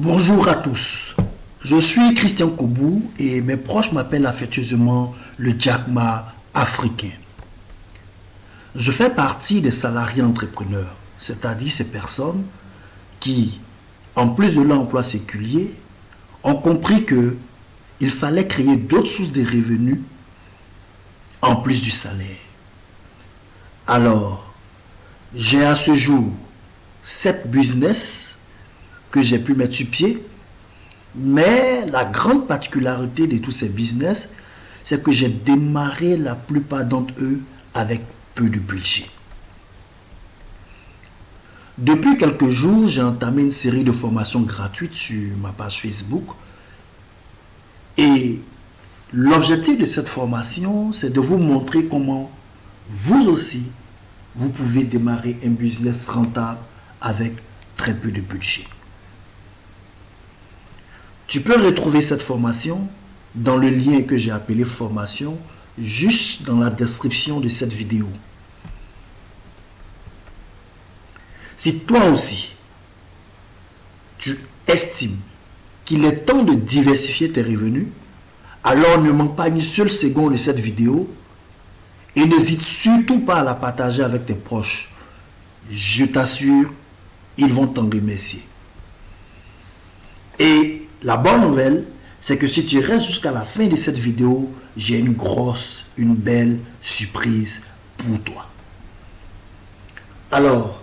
Bonjour à tous, je suis Christian Kobou et mes proches m'appellent affectueusement le Jack Ma africain. Je fais partie des salariés entrepreneurs, c'est-à-dire ces personnes qui, en plus de l'emploi séculier, ont compris qu'il fallait créer d'autres sources de revenus en plus du salaire. Alors, j'ai à ce jour 7 business que j'ai pu mettre sur pied, mais la grande particularité de tous ces business, c'est que j'ai démarré la plupart d'entre eux avec peu de budget. Depuis quelques jours, j'ai entamé une série de formations gratuites sur ma page Facebook et l'objectif de cette formation, c'est de vous montrer comment vous aussi, vous pouvez démarrer un business rentable avec très peu de budget. Tu peux retrouver cette formation dans le lien que j'ai appelé formation, juste dans la description de cette vidéo. Si toi aussi, tu estimes qu'il est temps de diversifier tes revenus, alors ne manque pas une seule seconde de cette vidéo et n'hésite surtout pas à la partager avec tes proches. Je t'assure, ils vont t'en remercier. Et la bonne nouvelle, c'est que si tu restes jusqu'à la fin de cette vidéo, j'ai une belle surprise pour toi. Alors,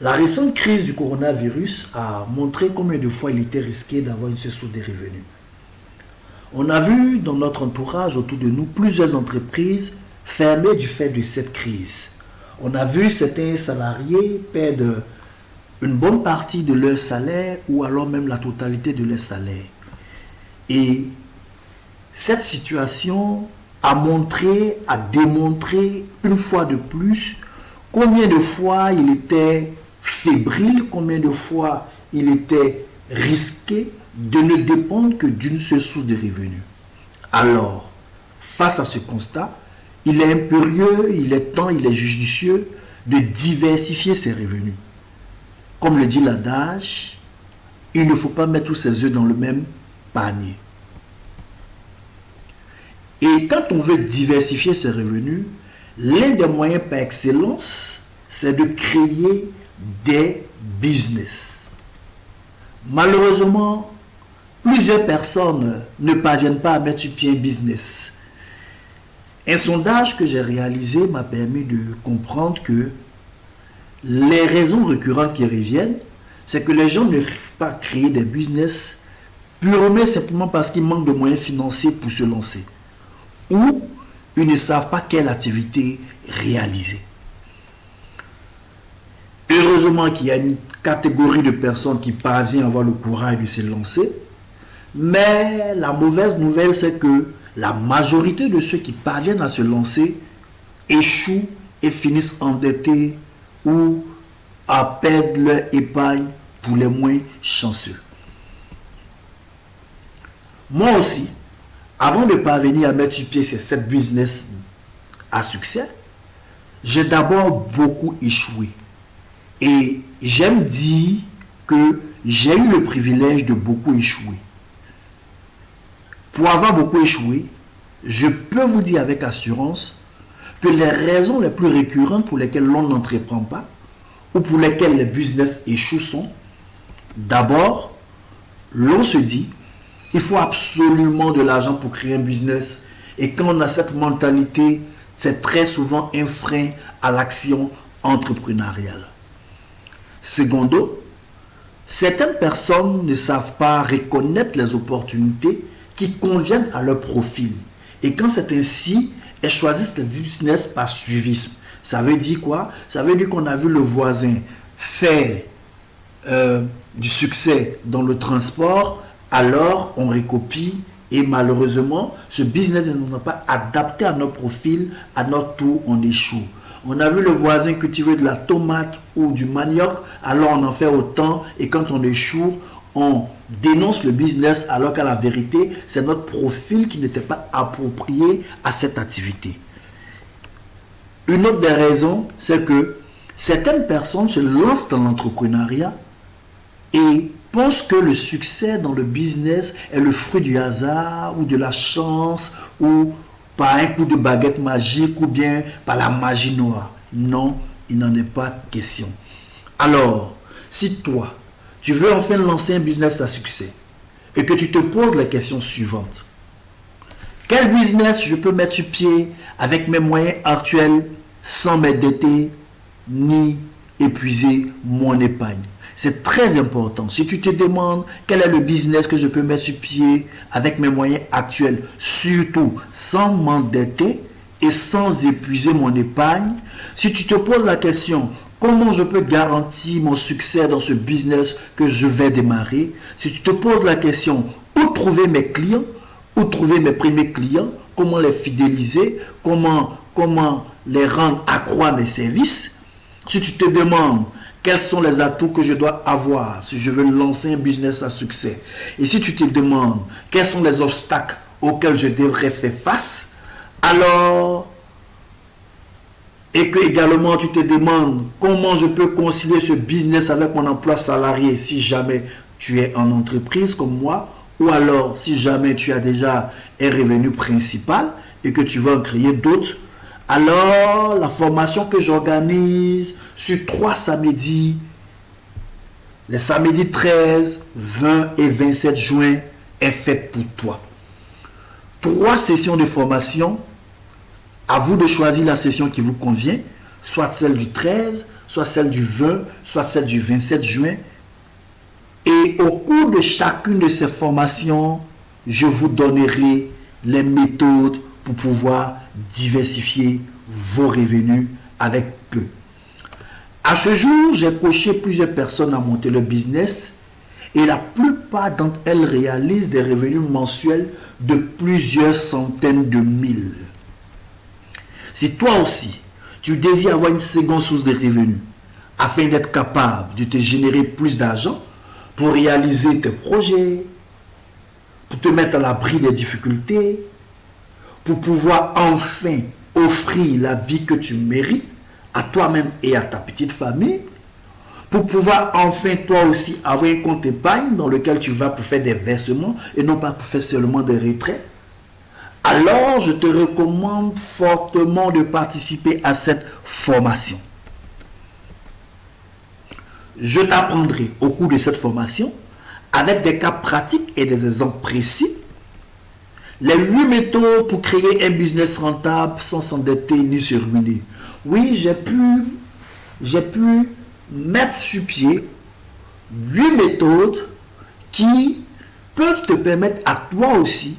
la récente crise du coronavirus a montré combien de fois il était risqué d'avoir une source de revenus. On a vu dans notre entourage autour de nous plusieurs entreprises fermées du fait de cette crise. On a vu certains salariés perdre une bonne partie de leur salaire ou alors même la totalité de leur salaire. Et cette situation a démontré une fois de plus combien de fois il était fébrile, combien de fois il était risqué de ne dépendre que d'une seule source de revenus. Alors, face à ce constat, il est impérieux, il est temps, il est judicieux de diversifier ses revenus. Comme le dit l'adage, il ne faut pas mettre tous ses œufs dans le même panier. Et quand on veut diversifier ses revenus, l'un des moyens par excellence, c'est de créer des business. Malheureusement, plusieurs personnes ne parviennent pas à mettre sur pied un business. Un sondage que j'ai réalisé m'a permis de comprendre que les raisons récurrentes qui reviennent, c'est que les gens n'arrivent pas à créer des business purement simplement parce qu'ils manquent de moyens financiers pour se lancer. Ou ils ne savent pas quelle activité réaliser. Heureusement qu'il y a une catégorie de personnes qui parviennent à avoir le courage de se lancer, mais la mauvaise nouvelle, c'est que la majorité de ceux qui parviennent à se lancer échouent et finissent endettés ou à perdre leur épargne pour les moins chanceux. Moi aussi, avant de parvenir à mettre sur pied ces 7 business à succès, j'ai d'abord beaucoup échoué. Et j'aime dire que j'ai eu le privilège de beaucoup échouer. Pour avoir beaucoup échoué, je peux vous dire avec assurance que les raisons les plus récurrentes pour lesquelles l'on n'entreprend pas ou pour lesquelles les business échouent sont, d'abord, l'on se dit, il faut absolument de l'argent pour créer un business. Et quand on a cette mentalité, c'est très souvent un frein à l'action entrepreneuriale. Secondo, certaines personnes ne savent pas reconnaître les opportunités qui conviennent à leur profil. Et quand c'est ainsi, elles choisissent le business par suivisme. Ça veut dire quoi? Ça veut dire qu'on a vu le voisin faire du succès dans le transport, alors on recopie et malheureusement, ce business ne nous a pas adapté à notre profil, à notre tour, on échoue. On a vu le voisin cultiver de la tomate ou du manioc, alors on en fait autant et quand on échoue, on dénonce le business alors qu'à la vérité, c'est notre profil qui n'était pas approprié à cette activité. Une autre des raisons, c'est que certaines personnes se lancent dans l'entrepreneuriat et pense que le succès dans le business est le fruit du hasard ou de la chance ou par un coup de baguette magique ou bien par la magie noire. Non, il n'en est pas question. Alors, si toi, tu veux enfin lancer un business à succès et que tu te poses la question suivante. Quel business je peux mettre sur pied avec mes moyens actuels sans m'endetter ni épuiser mon épargne? C'est très important. Si tu te demandes quel est le business que je peux mettre sur pied avec mes moyens actuels, surtout sans m'endetter et sans épuiser mon épargne, si tu te poses la question comment je peux garantir mon succès dans ce business que je vais démarrer, si tu te poses la question où trouver mes clients, où trouver mes premiers clients, comment les fidéliser, comment les rendre accro à mes services, si tu te demandes quels sont les atouts que je dois avoir si je veux lancer un business à succès, et si tu te demandes quels sont les obstacles auxquels je devrais faire face, alors, et que également tu te demandes comment je peux concilier ce business avec mon emploi salarié si jamais tu es en entreprise comme moi, ou alors si jamais tu as déjà un revenu principal et que tu veux en créer d'autres, alors la formation que j'organise sur 3 samedis, les samedis 13, 20 et 27 juin, est faite pour toi. 3 sessions de formation. À vous de choisir la session qui vous convient, soit celle du 13, soit celle du 20, soit celle du 27 juin. Et au cours de chacune de ces formations, je vous donnerai les méthodes pour pouvoir diversifier vos revenus avec peu. À ce jour, j'ai coaché plusieurs personnes à monter le business et la plupart d'entre elles réalisent des revenus mensuels de plusieurs centaines de mille. Si toi aussi, tu désires avoir une seconde source de revenus afin d'être capable de te générer plus d'argent pour réaliser tes projets, pour te mettre à l'abri des difficultés, pour pouvoir enfin offrir la vie que tu mérites à toi-même et à ta petite famille, pour pouvoir enfin toi aussi avoir un compte épargne dans lequel tu vas pour faire des versements et non pas pour faire seulement des retraits, alors je te recommande fortement de participer à cette formation. Je t'apprendrai au cours de cette formation, avec des cas pratiques et des exemples précis, les 8 méthodes pour créer un business rentable sans s'endetter ni se ruiner. Oui, j'ai pu mettre sur pied 8 méthodes qui peuvent te permettre à toi aussi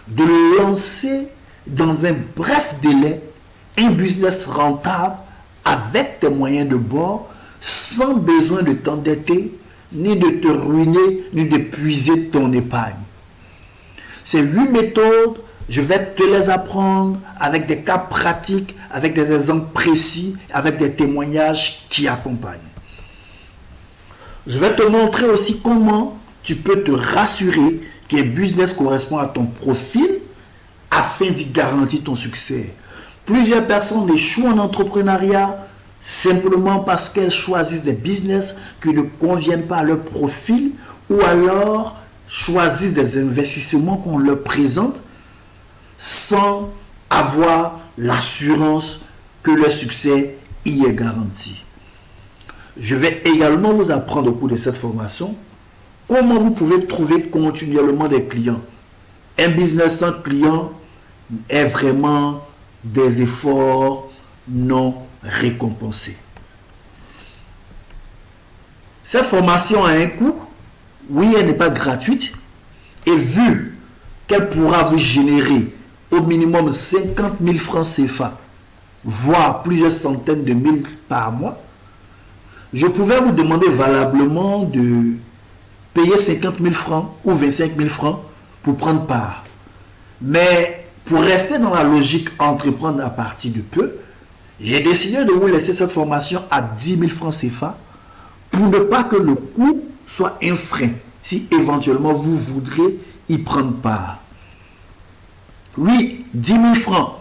de lancer dans un bref délai un business rentable avec tes moyens de bord sans besoin de t'endetter, ni de te ruiner, ni d'épuiser ton épargne. Ces 8 méthodes, je vais te les apprendre avec des cas pratiques, avec des exemples précis, avec des témoignages qui accompagnent. Je vais te montrer aussi comment tu peux te rassurer qu'un business correspond à ton profil afin d'y garantir ton succès. Plusieurs personnes échouent en entrepreneuriat simplement parce qu'elles choisissent des business qui ne conviennent pas à leur profil ou alors choisissent des investissements qu'on leur présente sans avoir l'assurance que leur succès y est garanti. Je vais également vous apprendre au cours de cette formation comment vous pouvez trouver continuellement des clients. Un business sans clients est vraiment des efforts non récompensés. Cette formation a un coût. Oui, elle n'est pas gratuite. Et vu qu'elle pourra vous générer au minimum 50 000 francs CFA, voire plusieurs centaines de mille par mois, je pouvais vous demander valablement de payer 50 000 francs ou 25 000 francs pour prendre part. Mais pour rester dans la logique entreprendre à partir de peu, j'ai décidé de vous laisser cette formation à 10 000 francs CFA pour ne pas que le coût soit un frein si éventuellement vous voudrez y prendre part. Oui, 10 000 francs.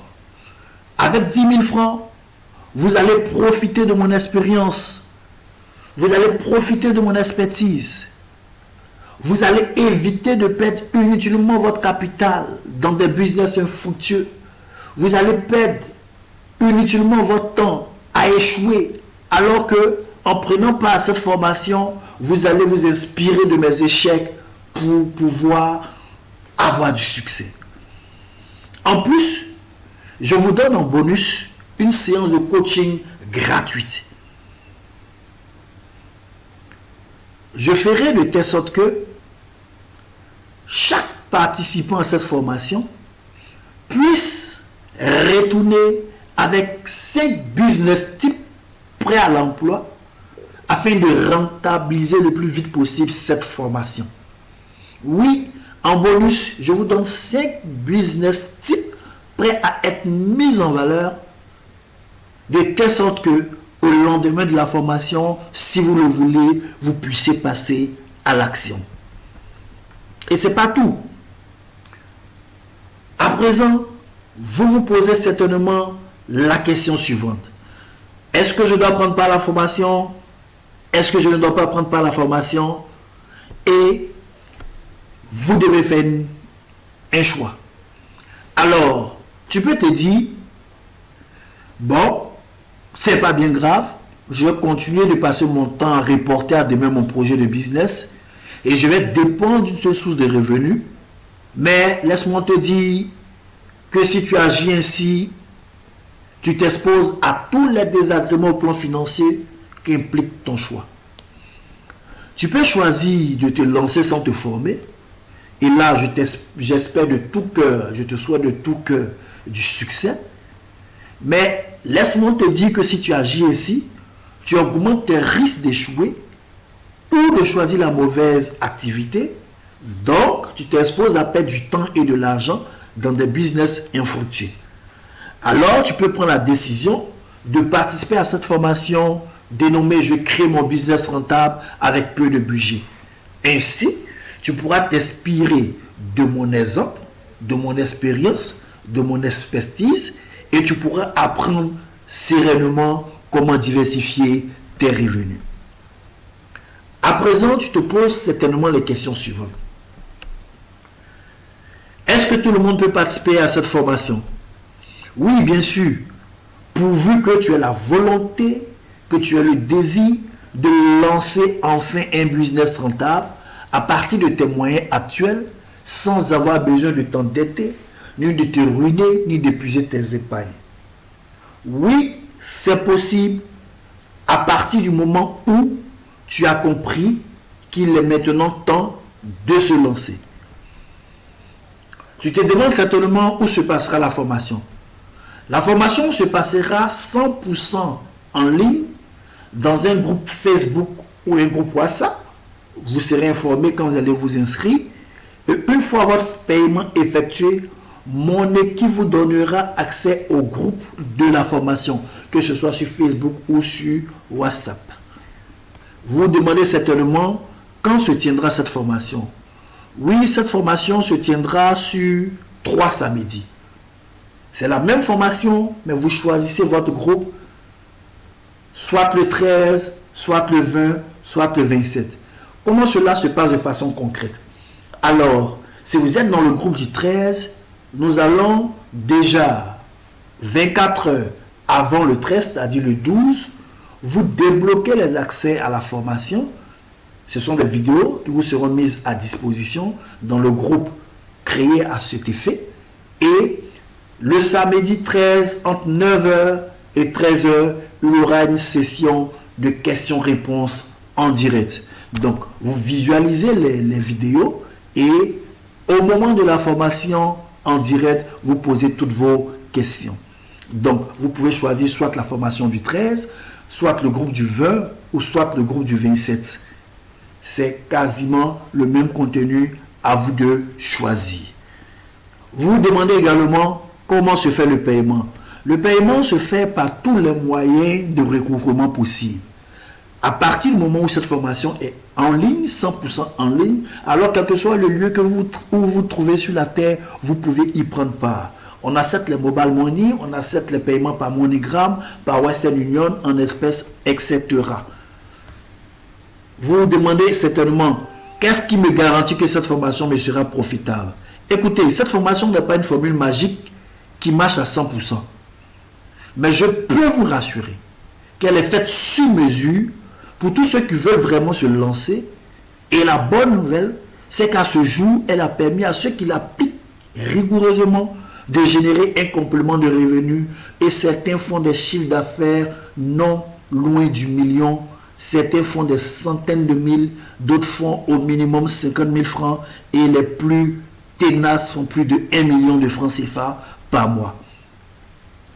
Avec 10 000 francs, vous allez profiter de mon expérience. Vous allez profiter de mon expertise. Vous allez éviter de perdre inutilement votre capital dans des business infructueux. Vous allez perdre inutilement votre temps à échouer, alors que en prenant part à cette formation, vous allez vous inspirer de mes échecs pour pouvoir avoir du succès. En plus, je vous donne en bonus une séance de coaching gratuite. Je ferai de telle sorte que chaque participant à cette formation puisse retourner avec 5 business types prêts à l'emploi afin de rentabiliser le plus vite possible cette formation. Oui, en bonus, je vous donne 5 business types prêts à être mis en valeur de telle sorte que au lendemain de la formation, si vous le voulez, vous puissiez passer à l'action. Et ce n'est pas tout. À présent, vous vous posez certainement la question suivante. Est-ce que je dois prendre part à la formation? Est-ce que je ne dois pas prendre part à la formation? Et vous devez faire un choix. Alors, tu peux te dire, bon, c'est pas bien grave, je vais continuer de passer mon temps à reporter à demain mon projet de business et je vais dépendre d'une seule source de revenus. Mais laisse-moi te dire que si tu agis ainsi, tu t'exposes à tous les désagréments au plan financier qu'implique ton choix. Tu peux choisir de te lancer sans te former. Et là, j'espère de tout cœur, je te souhaite de tout cœur du succès. Mais laisse-moi te dire que si tu agis ainsi, tu augmentes tes risques d'échouer ou de choisir la mauvaise activité. Donc, tu t'exposes à perdre du temps et de l'argent dans des business infructueux. Alors, tu peux prendre la décision de participer à cette formation dénommée « Je crée mon business rentable avec peu de budget ». Ainsi, tu pourras t'inspirer de mon exemple, de mon expérience, de mon expertise et tu pourras apprendre sereinement comment diversifier tes revenus. À présent, tu te poses certainement les questions suivantes. Est-ce que tout le monde peut participer à cette formation? Oui, bien sûr, pourvu que tu aies la volonté, que tu aies le désir de lancer enfin un business rentable à partir de tes moyens actuels, sans avoir besoin de t'endetter, ni de te ruiner, ni d'épuiser tes épargnes. Oui, c'est possible à partir du moment où tu as compris qu'il est maintenant temps de se lancer. Tu te demandes certainement où se passera la formation. La formation se passera 100% en ligne dans un groupe Facebook ou un groupe WhatsApp. Vous serez informé quand vous allez vous inscrire. Et une fois votre paiement effectué, mon équipe vous donnera accès au groupe de la formation, que ce soit sur Facebook ou sur WhatsApp. Vous vous demandez certainement quand se tiendra cette formation. Oui, cette formation se tiendra sur 3 samedis. C'est la même formation, mais vous choisissez votre groupe, soit le 13, soit le 20, soit le 27. Comment cela se passe de façon concrète? Alors, si vous êtes dans le groupe du 13, nous allons déjà 24 heures avant le 13, c'est-à-dire le 12, vous débloquer les accès à la formation. Ce sont des vidéos qui vous seront mises à disposition dans le groupe créé à cet effet. Et le samedi 13, entre 9h et 13h, il y aura une session de questions-réponses en direct. Donc, vous visualisez les vidéos et au moment de la formation en direct, vous posez toutes vos questions. Donc, vous pouvez choisir soit la formation du 13, soit le groupe du 20 ou soit le groupe du 27. C'est quasiment le même contenu, à vous de choisir. Vous vous demandez également comment se fait le paiement. Le paiement se fait par tous les moyens de recouvrement possibles. À partir du moment où cette formation est en ligne, 100% en ligne, alors quel que soit le lieu où vous trouvez sur la terre, vous pouvez y prendre part. On accepte les mobile money, on accepte les paiements par MoneyGram, par Western Union, en espèces, etc. Vous vous demandez certainement Qu'est-ce qui me garantit que cette formation me sera profitable? Écoutez, cette formation n'est pas une formule magique qui marche à 100%. Mais je peux vous rassurer qu'elle est faite sur mesure pour tous ceux qui veulent vraiment se lancer. Et la bonne nouvelle, c'est qu'à ce jour, elle a permis à ceux qui l'appliquent rigoureusement de générer un complément de revenus. Et certains font des chiffres d'affaires non loin du million. Certains font des centaines de mille, d'autres font au minimum 50 000 francs. Et les plus tenaces font plus de 1 million de francs CFA par mois.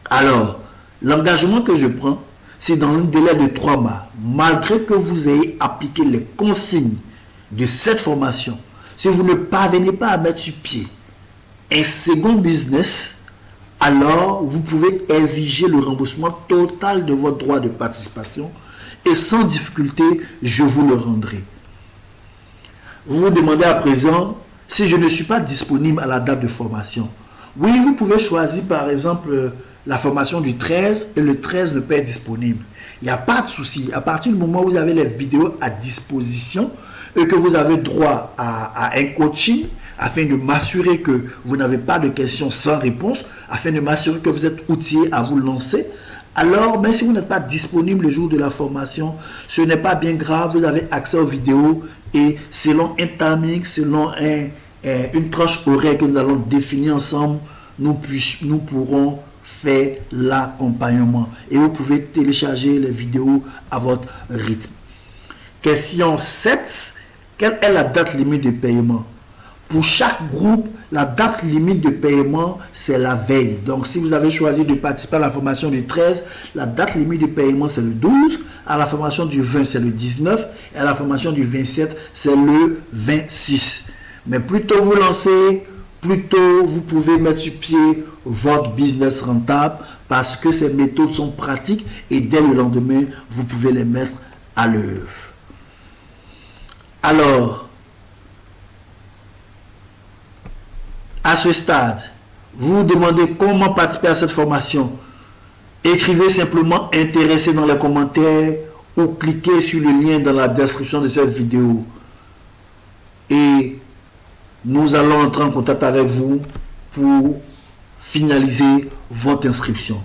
Alors, l'engagement que je prends, c'est dans un délai de 3 mois. Malgré que vous ayez appliqué les consignes de cette formation, si vous ne parvenez pas à mettre sur pied un second business, alors vous pouvez exiger le remboursement total de votre droit de participation et sans difficulté, je vous le rendrai. Vous vous demandez à présent si je ne suis pas disponible à la date de formation. Oui, vous pouvez choisir par exemple la formation du 13 et le 13 ne peut être disponible. Il n'y a pas de souci. À partir du moment où vous avez les vidéos à disposition et que vous avez droit à un coaching afin de m'assurer que vous n'avez pas de questions sans réponse, afin de m'assurer que vous êtes outillé à vous lancer, alors même si vous n'êtes pas disponible le jour de la formation, ce n'est pas bien grave, vous avez accès aux vidéos et selon un timing, selon une tranche horaire que nous allons définir ensemble, nous pourrons faire l'accompagnement et vous pouvez télécharger les vidéos à votre rythme. Question 7. Quelle est la date limite de paiement? Pour chaque groupe, la date limite de paiement, c'est la veille. Donc, si vous avez choisi de participer à la formation du 13, la date limite de paiement, c'est le 12. À la formation du 20, c'est le 19. Et à la formation du 27, c'est le 26. Mais plus tôt vous lancez, plus tôt vous pouvez mettre sur pied votre business rentable parce que ces méthodes sont pratiques et dès le lendemain, vous pouvez les mettre à l'œuvre. Alors, à ce stade, vous vous demandez comment participer à cette formation. Écrivez simplement intéressé dans les commentaires ou cliquez sur le lien dans la description de cette vidéo. Et nous allons entrer en contact avec vous pour finaliser votre inscription.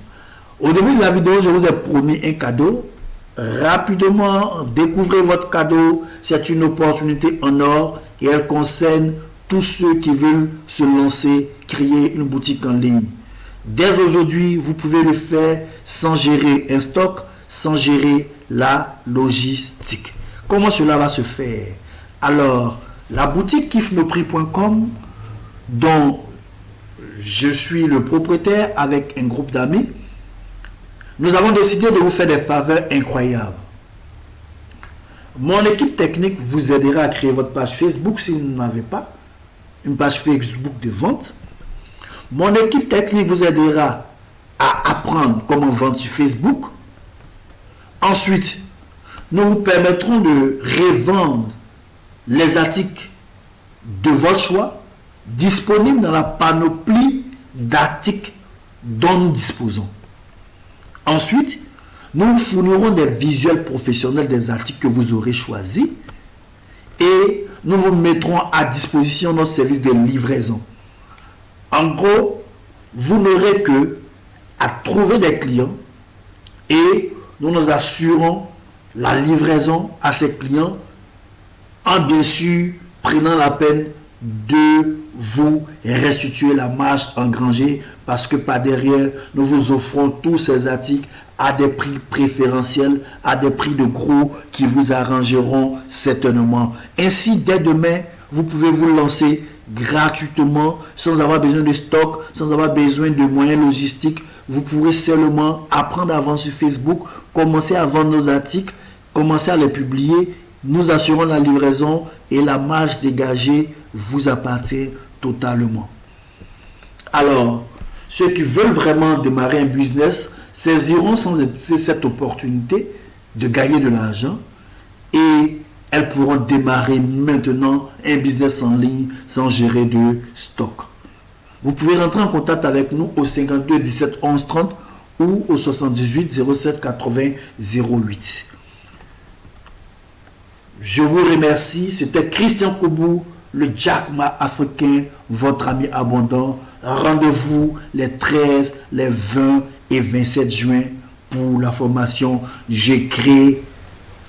Au début de la vidéo, je vous ai promis un cadeau. Rapidement, découvrez votre cadeau. C'est une opportunité en or et elle concerne tous ceux qui veulent se lancer, créer une boutique en ligne. Dès aujourd'hui, vous pouvez le faire sans gérer un stock, sans gérer la logistique. Comment cela va se faire? Alors, la boutique kiffnosprix.com, dont je suis le propriétaire avec un groupe d'amis, nous avons décidé de vous faire des faveurs incroyables. Mon équipe technique vous aidera à créer votre page Facebook si vous n'en avez pas, une page Facebook de vente. Mon équipe technique vous aidera à apprendre comment vendre sur Facebook. Ensuite, nous vous permettrons de revendre les articles de votre choix disponibles dans la panoplie d'articles dont nous disposons. Ensuite, nous vous fournirons des visuels professionnels des articles que vous aurez choisis et nous vous mettrons à disposition notre service de livraison. En gros, vous n'aurez que à trouver des clients et nous nous assurons la livraison à ces clients en bien sûr prenant la peine de vous restituer la marge engrangée parce que par derrière, nous vous offrons tous ces articles à des prix préférentiels, à des prix de gros qui vous arrangeront certainement. Ainsi, dès demain, vous pouvez vous lancer gratuitement, sans avoir besoin de stock, sans avoir besoin de moyens logistiques. Vous pourrez seulement apprendre à vendre sur Facebook, commencer à vendre nos articles, commencer à les publier. Nous assurons la livraison et la marge dégagée vous appartient totalement. Alors, ceux qui veulent vraiment démarrer un business saisiront sans hésiter cette opportunité de gagner de l'argent et elles pourront démarrer maintenant un business en ligne sans gérer de stock. Vous pouvez rentrer en contact avec nous au 52 17 11 30 ou au 78 07 80 08. Je vous remercie. C'était Christian Koubou, le Jack Ma africain, votre ami abondant. Rendez-vous les 13, les 20 et 27 juin pour la formation. J'ai créé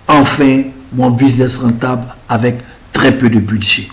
enfin mon business rentable avec très peu de budget.